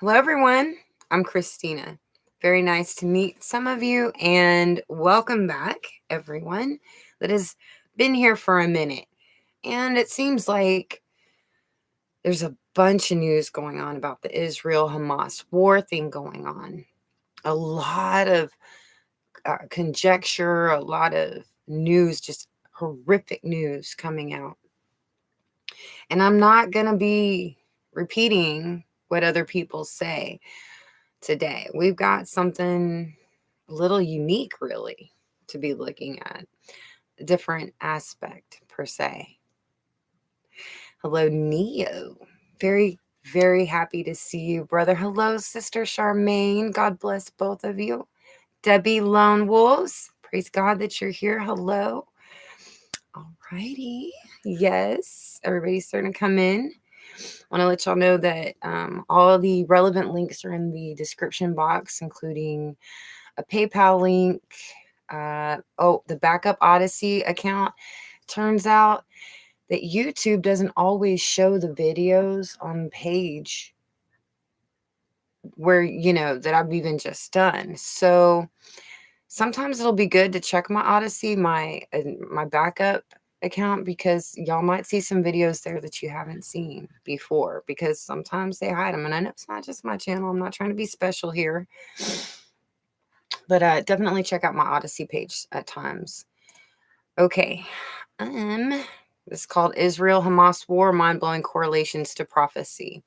Hello, everyone. I'm Christina. Very nice to meet some of you, and welcome back, everyone that has been here for a minute. And it seems like there's a bunch of news going on about the Israel-Hamas war thing going on. A lot of conjecture, a lot of news, just horrific news coming out. And I'm not going to be repeating what other people say today. We've got something a little unique, really, to be looking at, a different aspect, per se. Hello, Neo. Very, very happy to see you, brother. Hello, Sister Charmaine. God bless both of you. Debbie Lone Wolves. Praise God that you're here. Hello. All righty. Yes, everybody's starting to come in. I want to let y'all know that all the relevant links are in the description box, including a PayPal link. The Backup Odyssey account. Turns out that YouTube doesn't always show the videos on the page where, that I've even just done. So sometimes it'll be good to check my Odyssey, my backup account, because y'all might see some videos there that you haven't seen before, because sometimes they hide them. And I know it's not just my channel. I'm not trying to be special here. But definitely check out my Odyssey page at times. Okay. This is called Israel-Hamas War, Mind-Blowing Correlations to Prophecy.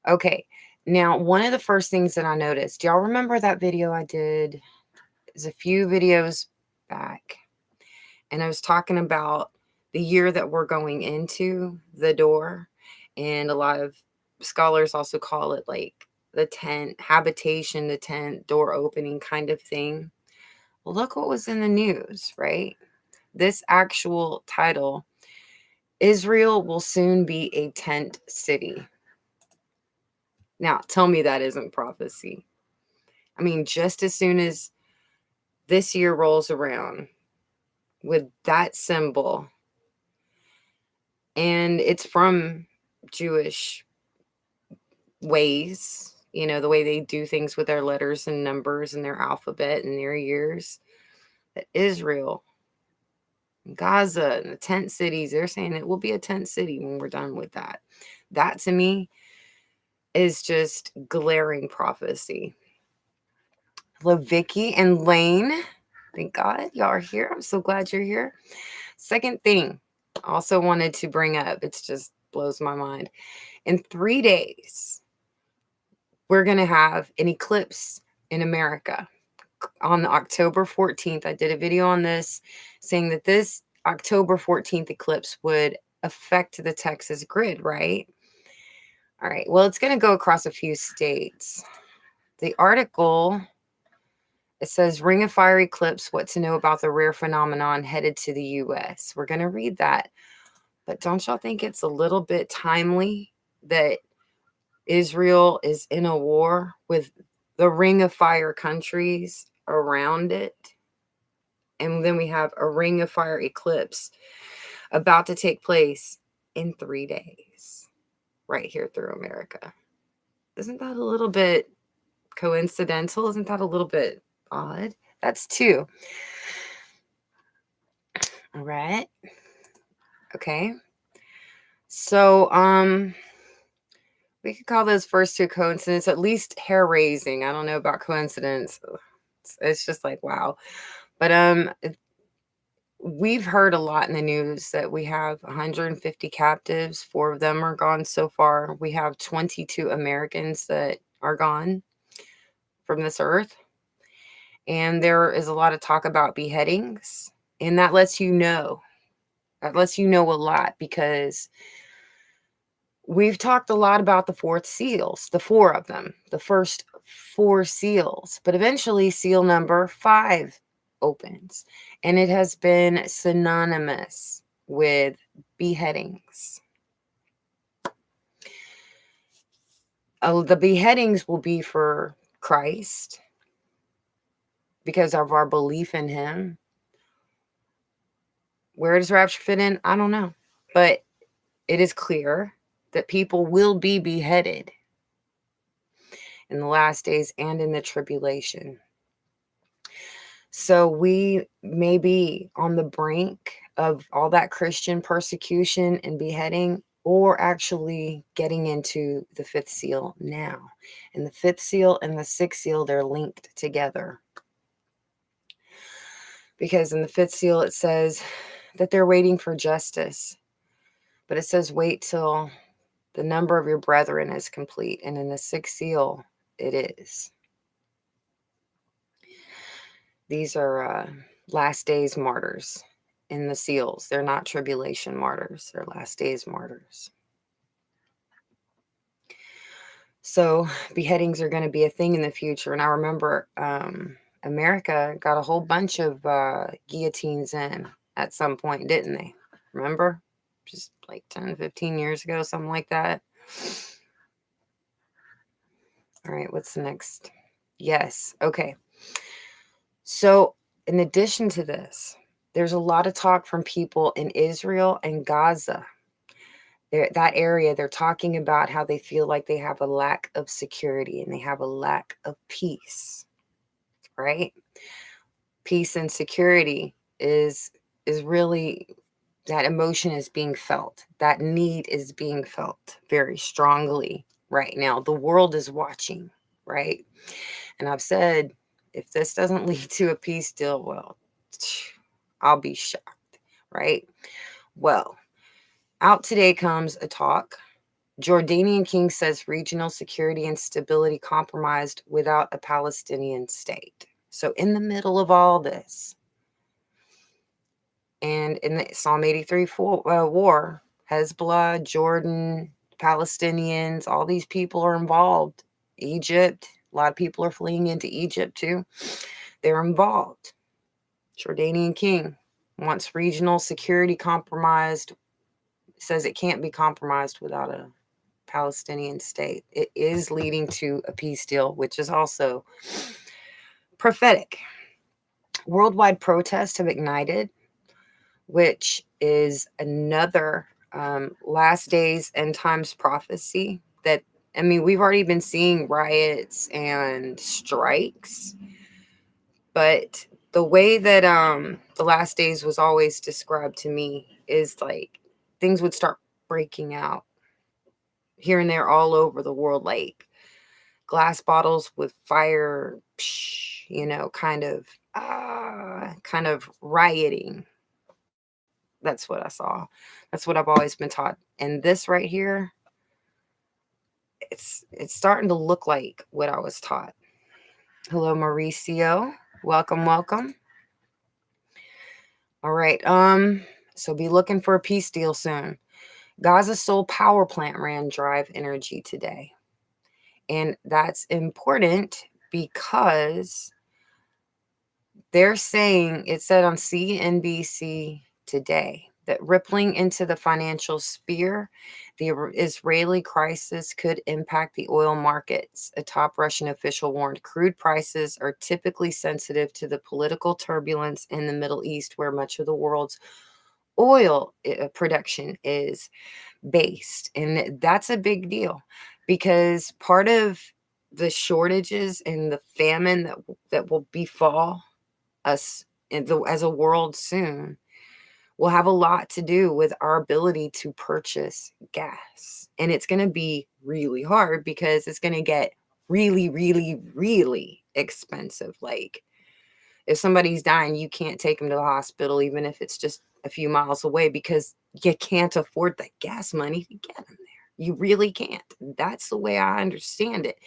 Okay. Now, one of the first things that I noticed, y'all remember that video I did? It was a few videos back. And I was talking about the year that we're going into, the door. And a lot of scholars also call it like the tent, habitation, the tent, door opening kind of thing. Well, look what was in the news, right? This actual title, Israel will soon be a tent city. Now, tell me that isn't prophecy. I mean, just as soon as this year rolls around with that symbol, and it's from Jewish ways, the way they do things with their letters and numbers and their alphabet and their years, that Israel, Gaza, and the tent cities, they're saying it will be a tent city when we're done with that. That to me is just glaring prophecy. Hello, Vicky and Lane. Thank God y'all are here. I'm so glad you're here. Second thing, also wanted to bring up, it just blows my mind. In 3 days, we're going to have an eclipse in America on October 14th. I did a video on this saying that this October 14th eclipse would affect the Texas grid, right? All right. Well, it's going to go across a few states. The article, it says Ring of Fire eclipse, what to know about the rare phenomenon headed to the U.S. We're going to read that. But don't y'all think it's a little bit timely that Israel is in a war with the Ring of Fire countries around it? And then we have a Ring of Fire eclipse about to take place in 3 days right here through America. Isn't that a little bit coincidental? Isn't that a little bit odd? That's 2. All right. Okay. So, we could call those first 2 coincidence, at least hair raising. I don't know about coincidence. It's just like, wow. But we've heard a lot in the news that we have 150 captives. 4 of them are gone so far. We have 22 Americans that are gone from this earth. And there is a lot of talk about beheadings. And that lets you know. That lets you know a lot, because we've talked a lot about the 4th seals, the 4 of them, the first 4 seals. But eventually seal number 5 opens. And it has been synonymous with beheadings. The beheadings will be for Christ because of our belief in him. Where does rapture fit in? I don't know. But it is clear that people will be beheaded. in the last days and in the tribulation. So we may be on the brink of all that Christian persecution and beheading, or actually getting into the fifth seal now. And the fifth seal and the sixth seal, they're linked together. Because in the fifth seal, it says that they're waiting for justice. But it says, wait till the number of your brethren is complete. And in the sixth seal, it is. These are last days martyrs in the seals. They're not tribulation martyrs. They're last days martyrs. So beheadings are going to be a thing in the future. And I remember America got a whole bunch of guillotines in at some point, didn't they? Remember? Just like 10, 15 years ago, something like that. All right, what's the next? Yes, okay. So in addition to this, there's a lot of talk from people in Israel and Gaza. That area, they're talking about how they feel like they have a lack of security and they have a lack of peace, right? Peace and security is really, that emotion is being felt. That need is being felt very strongly right now. The world is watching, right? And I've said, if this doesn't lead to a peace deal, well, I'll be shocked, right? Well, out today comes a talk. Jordanian king says regional security and stability compromised without a Palestinian state. So in the middle of all this, and in the Psalm 83 war, Hezbollah, Jordan, Palestinians, all these people are involved. Egypt, a lot of people are fleeing into Egypt too. They're involved. Jordanian king wants regional security compromised, says it can't be compromised without a Palestinian state. It is leading to a peace deal, which is also prophetic. Worldwide protests have ignited, which is another last days end times prophecy that, I mean, we've already been seeing riots and strikes, but the way that the last days was always described to me is like things would start breaking out here and there all over the world, like glass bottles with fire, kind of rioting. That's what I saw. That's what I've always been taught. And this right here, it's starting to look like what I was taught. Hello, Mauricio. Welcome, welcome. All right. So be looking for a peace deal soon. Gaza's sole power plant ran Drive Energy today. And that's important because they're saying, it said on CNBC today, that rippling into the financial sphere, the Israeli crisis could impact the oil markets. A top Russian official warned crude prices are typically sensitive to the political turbulence in the Middle East, where much of the world's oil production is based. And that's a big deal because part of the shortages and the famine that will befall us as a world soon will have a lot to do with our ability to purchase gas. And it's going to be really hard because it's going to get really, really, really expensive. Like if somebody's dying, you can't take them to the hospital, even if it's just a few miles away, because you can't afford the gas money to get them there. You really can't. That's the way I understand it.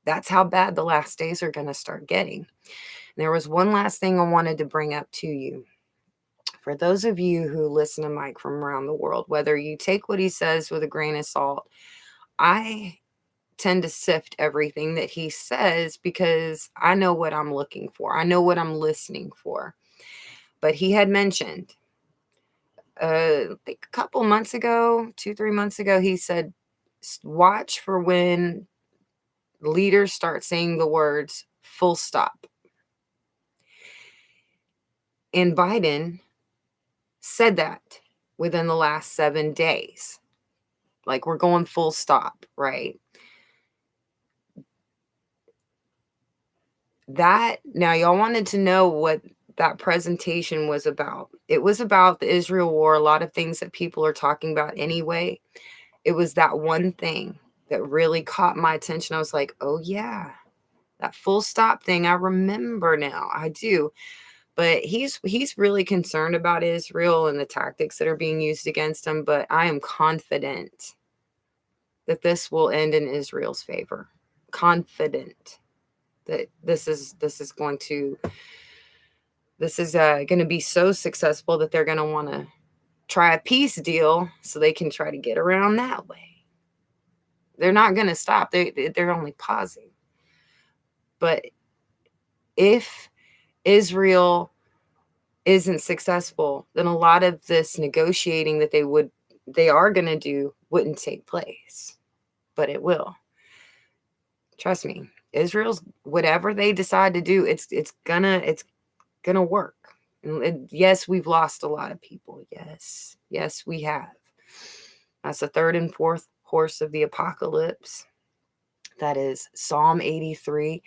That's how bad the last days are going to start getting. There was one last thing I wanted to bring up to you. For those of you who listen to Mike from around the world, whether you take what he says with a grain of salt, I tend to sift everything that he says because I know what I'm looking for. I know what I'm listening for. But he had mentioned, like a couple months ago, 2-3 months ago, he said, watch for when leaders start saying the words full stop. And Biden said that within the last 7 days. Like we're going full stop, right? Now y'all wanted to know what that presentation was about. It was about the Israel war, a lot of things that people are talking about anyway. It was that one thing that really caught my attention. I was like, oh yeah, that full stop thing. I remember now. I do. But he's really concerned about Israel and the tactics that are being used against him. But I am confident that this will end in Israel's favor. Confident that this is going to be so successful that they're going to want to try a peace deal so they can try to get around that way. They're not going to stop. They're only pausing. But if Israel isn't successful, then a lot of this negotiating that they are going to do wouldn't take place. But it will. Trust me. Israel's, whatever they decide to do, it's gonna work. And yes, we've lost a lot of people. Yes, we have. That's the third and fourth horse of the apocalypse. That is Psalm 83.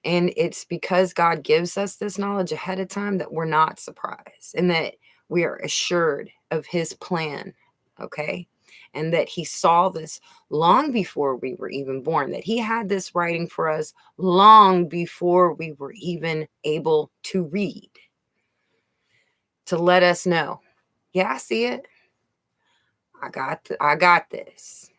And it's because God gives us this knowledge ahead of time that we're not surprised and that we are assured of his plan. Okay. And that he saw this long before we were even born, that he had this writing for us long before we were even able to read, to let us know, yeah, I see it. I got this.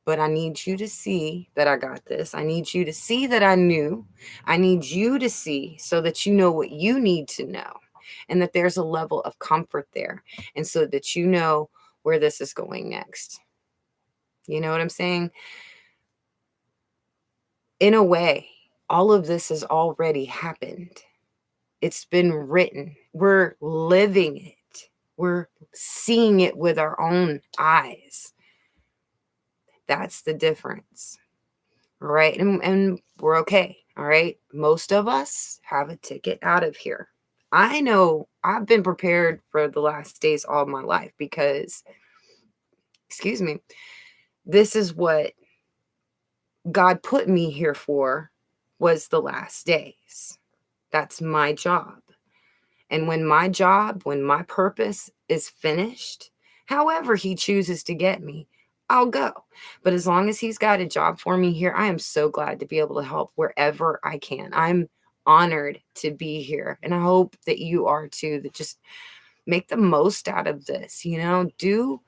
But I need you to see that I got this. I need you to see that I knew. I need you to see so that you know what you need to know and that there's a level of comfort there. And so that you know where this is going next. You know what I'm saying? In a way, all of this has already happened. It's been written. We're living it. We're seeing it with our own eyes. That's the difference. All right. And we're okay. All right. Most of us have a ticket out of here. I know I've been prepared for the last days all my life because, excuse me, this is what God put me here for, was the last days. That's my job. And when my purpose is finished, however he chooses to get me, I'll go. But as long as he's got a job for me here, I am so glad to be able to help wherever I can. I'm honored to be here. And I hope that you are too, that just make the most out of this, do,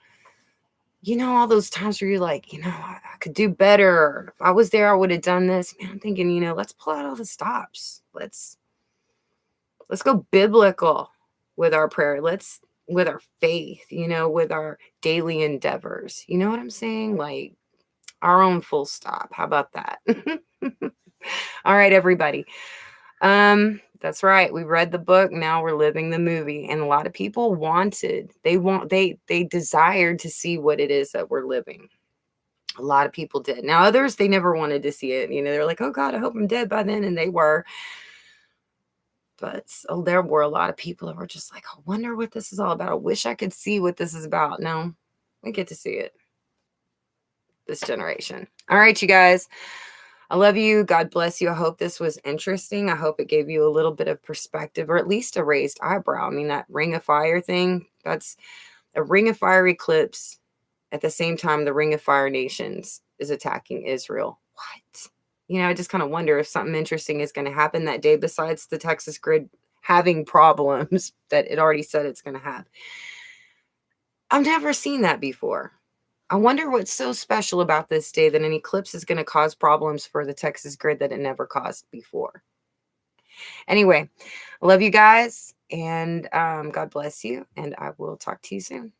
all those times where you're like, I could do better. If I was there, I would have done this. Man, I'm thinking, let's pull out all the stops. Let's go biblical with our prayer. With our faith, with our daily endeavors. You know what I'm saying? Like our own full stop. How about that? All right, everybody. That's right. We read the book. Now we're living the movie. And a lot of people they desired to see what it is that we're living. A lot of people did. Now others, they never wanted to see it. They're like, oh God, I hope I'm dead by then. And they were. But there were a lot of people that were just like, I wonder what this is all about. I wish I could see what this is about. No, we get to see it. This generation. All right, you guys. I love you. God bless you. I hope this was interesting. I hope it gave you a little bit of perspective, or at least a raised eyebrow. I mean, that ring of fire thing, that's a ring of fire eclipse. At the same time, the ring of fire nations is attacking Israel. What? I just kind of wonder if something interesting is going to happen that day besides the Texas grid having problems that it already said it's going to have. I've never seen that before. I wonder what's so special about this day that an eclipse is going to cause problems for the Texas grid that it never caused before. Anyway, I love you guys, and God bless you, and I will talk to you soon.